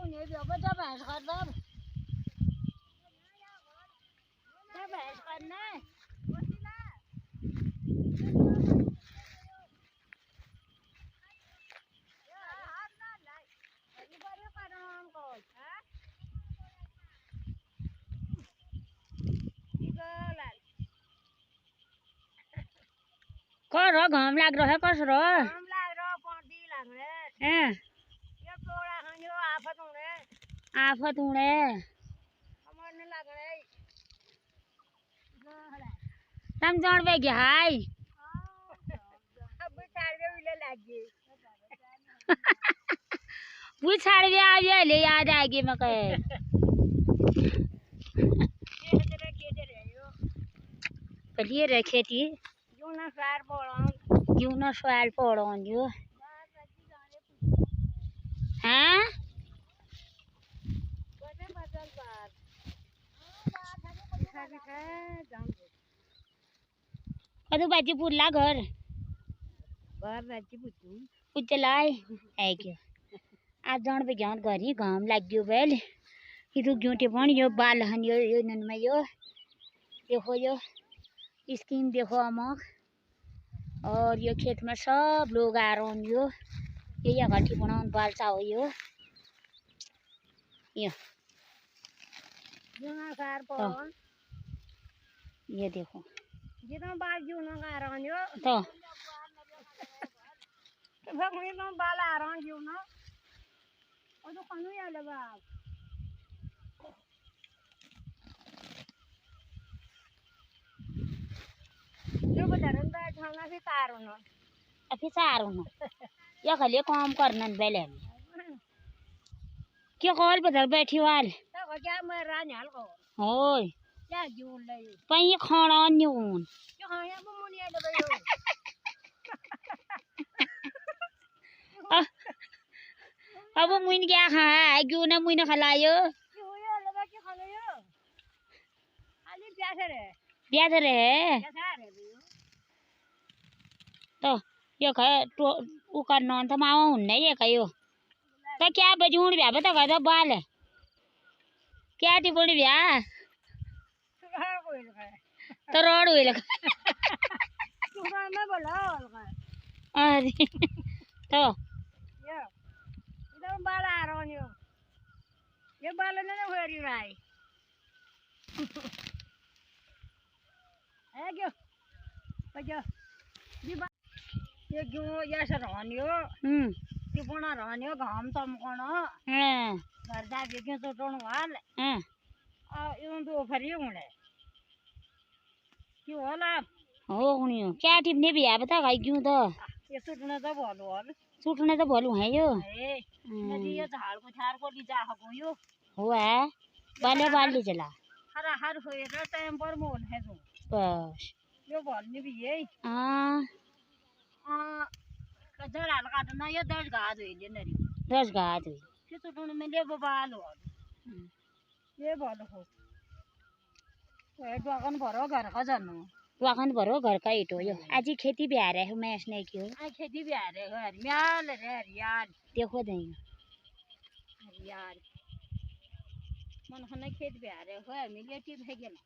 उन्हें भी अब जब भैंस कर दो जब भैंस करना है có rõ gồm lạc rồi hả có rõ gồm lạc rồi còn đi lạc đấy à yêu cô là không yêu à phát tung đấy không ăn nó lạc đấy tâm dọn về kìa hai बुझ छाड़ भी आ गया ले याद आ गई मैं कहे पलिए रे खेती यूं ना सवाल पड़ो जो हैं कदू बाजी पुरला घर घर बाजी पुचू पुचलाए है क्या आज जान पे ज्ञान करी गांव लग गयो बेल इधर ग्यूटे पण यो बाल हन यो नन में यो देखो यो स्कीम देखो अमक और ये खेत में सब लोग आ रहे हैं यो ये गठी बनाउन बाल चाहो यो ये देखो जितना बाल जो ना आ रहा है यो तो भगवान तो बाल आ रहा है जो ना और तो कानू या लगा जो बदरन बैठ होना फिर तारो ना अभी तारो ना या खाली काम करना बेले क्या कॉल बदल बैठी वाल तो क्या मैं रान्याल को होय क्या जून ले पई खाना न्यून क्या खाया मुनिया दबयो अब मुइन क्या खाया क्यों ना मुइन खलायो क्यों यो लगा के खलायो खाली प्यास रे तो ये कहे तो उ का नॉन था मावा हुन्ने ये कयो तो क्या बजून ब्याह बता कह दो बाल क्या टिपोड़ी ब्याह तो रोड हुई लगा अरे तो ये बाल आ रहा है ये बाल ने हो रही है है क्यों बजो ये क्यों ये सरानियो ये बना रानियो घाम तम कोना हैं घर जा के क्यों तो टोन वाल हैं आ यूं तो फरी होने क्यों होला हो हुनियो क्या टिपने भी है बता भाई क्यों तो ये सूटने तो बोलू है यो नदी ये झाड़ को छाड़ को ली जा हको यो हुआ है बाले बाल ले चला हरा हर होए तो टाइम पर मोल है तो बस यो बोलने भी है हां कदर हाल काटना ये 10 घात हुई जे नरी 10 घात हुई फिर तो टोन में ले बाल हो ये बोल हो ए दुकान भरो घर का जानो दुकान भरो घर का इटो यो आज ही खेती भी आ रहे हो मैं इसने क्यों आज खेती भी आ रहे हो हरियाल रे हरियाल देखो देंगे यार मन खने खेत भी आ रहे हो मिले टिप है गेल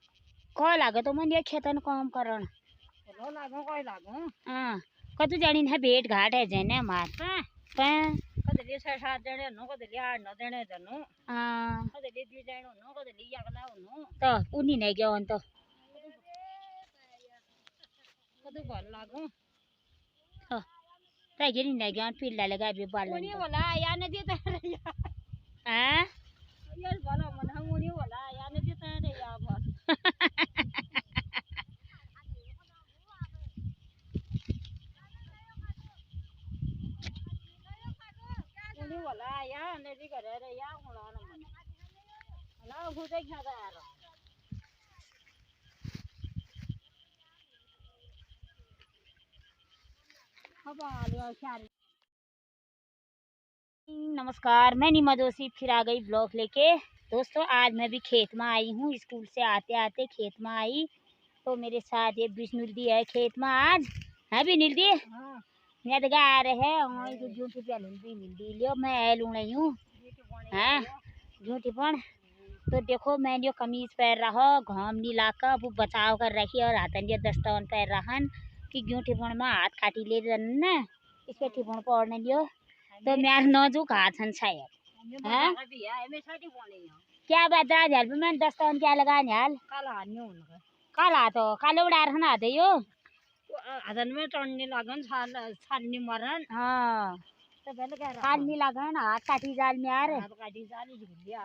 कोई लागे तो मन ये खेतन काम करन लो लागो कोई लागो हां कतु जानी है भेट घाट है जने मार हां कदली 6-7 जने नो कदली 8-9 जने जनो हां कदली 2 जने नो कदली यागला नो तो उनी नहीं गयो तो कदु भल लागो तो तागिनी नहीं गयो पिल्ला लगा भी बाल उनी वाला या नदी त हां ये वाला मन हम उनी वाला या नदी त रे या बस उनी वाला या नदी करे रे या होला न मन होला खुदे खादा यार नमस्कार मैं नीमा जोशी फिर आ गई ब्लॉग लेके दोस्तों आज मैं भी खेत में आई हूँ स्कूल से आते आते खेत में आई तो मेरे साथ ये विष्णुदी है खेत में आज है भी नीलदी मैं तो गा रहे हैं और जो जो पे नीलदी लियो मैं लू नहीं हूँ हैं झूठी पण तो देखो मैं जो कमीज पहन रहा घाम नहीं लाका वो बचाव कर रही और हाथन जो दस्तान पहन रहन कि झूठी पण में हाथ काटी ले न इसके ठिपण पड़ने दियो तो मैं नाजुक हाथ हन शायद हैं क्या बता झाल मैं दस्तान क्या लगा झाल काला तो काले उड़ा रहना दे यो अदन में टोड़ने लगन छाल नहीं मरन हाँ तो पहले कह रहा छाल नहीं लगन हाथ काटी जाल में यार हाथ काटी जाल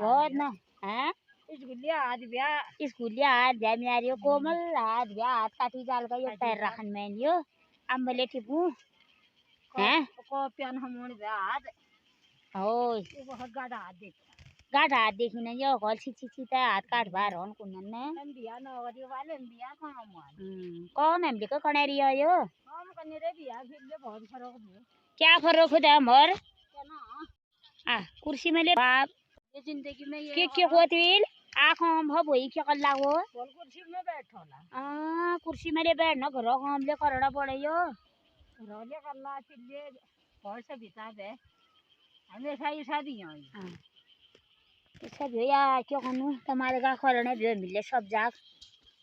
बहुत ना हैं स्कूलिया हाथ ब्याह में आ रही हो कोमल हाथ ब्याह हाथ काटी जाल का यो पैर रखन में यो अम्बले टिपू हैं को प्यान हमोन ब्याह हाथ ओए वो गाढ़ा हाथ देखी ना यो कॉल छी हाथ काट बाहर होन कुनन ने बिया नवरी वाले बिया कौन हम देखो कनेरी आयो हम कनेरे बिया फिर ले बहुत फर्क है क्या फर्क है हमर आ कुर्सी में ले बाप ये जिंदगी में ये के होतिल आँख हम भई के कल्ला हो कुर्सी में बैठोला आ कुर्सी में ले बैठ ना घर काम ले करना पड़े यो रोले कल्ला फिर ले बहुत से बिता है हमेशा ये शादी है सब यार क्यों करूँ तुम्हारे का करने भी मिले सब जाग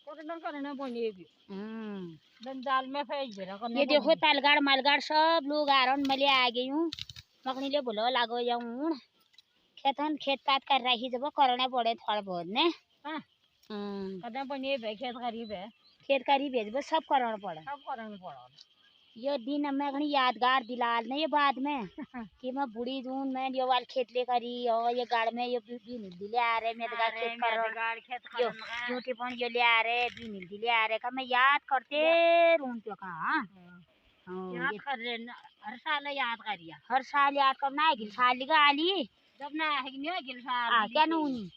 करने बने भी दाल में फेंक दे रहा ये देखो तालगाड़ मालगाड़ सब लोग आ रहे मले आ गई हूँ मकनी ले बोलो लागो जाऊँ खेतन खेत काट कर रही जब करने पड़े थोड़ा बहुत ने कदम बने भी खेत करीब है जब सब करना पड़ा ये दिन मैं घनी यादगार दिलाल नहीं ये बाद में कि मैं बुढ़ी जून मैं ये वाल खेत ले करी और ये गाड़ में ये बीनील दिले आ रहे मैं गाड़ खेत कर यो झूठी पण ये ले आ रहे बीनील दिले आ रहे का मैं याद करते रूम पे कहाँ याद कर रहे हर साल याद करना है गिल साल का आली जब ना है नहीं गिल साल क्या नूनी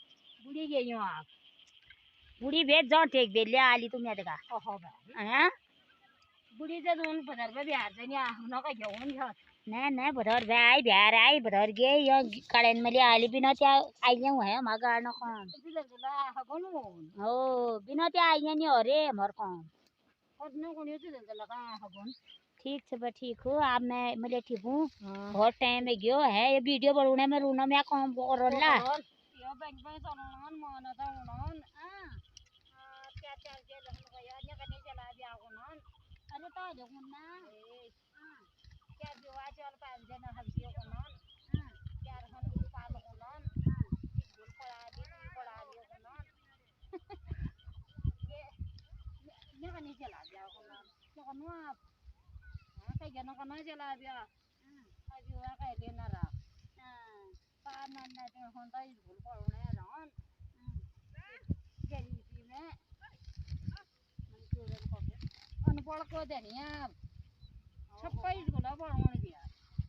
बुढ़ी गई हूँ आप बुढ़ी भेज जाओ टेक दे ले आली तुम्हें देखा हैं बुढ़ी से दोन बदर पे बिहार से नहीं ना का घेऊन घ्या नहीं बदर भाई बिहार आई बदर गे यो कड़न मले आली बिना त्या आई है मगा न काम हो बिना त्या आई नहीं अरे हमर काम और न कोनी तो दल लगा हगन ठीक से ठीक हो आप मैं मले ठीक हूँ बहुत टाइम में गयो है ये वीडियो बनाने में रूना में काम करला यो बैंक में चलान माना था उन्होंने क्या चल के लहन गया ने कने चला दिया उन्होंने अरे तो देखो ना क्या दिवा चल पान जन हल्सी उन्होंने क्या हम पाल उन्होंने गुल पड़ा दियो उन्होंने ये ने कने चला दिया उन्होंने तो कनो आप हां कई जन कनो चला दिया अभी वो कह लेना रहा पान ना तो होंदा गुल पड़ने रहन गरीबी में अनपढ़ को देनिया सब पैस गुला पढ़ने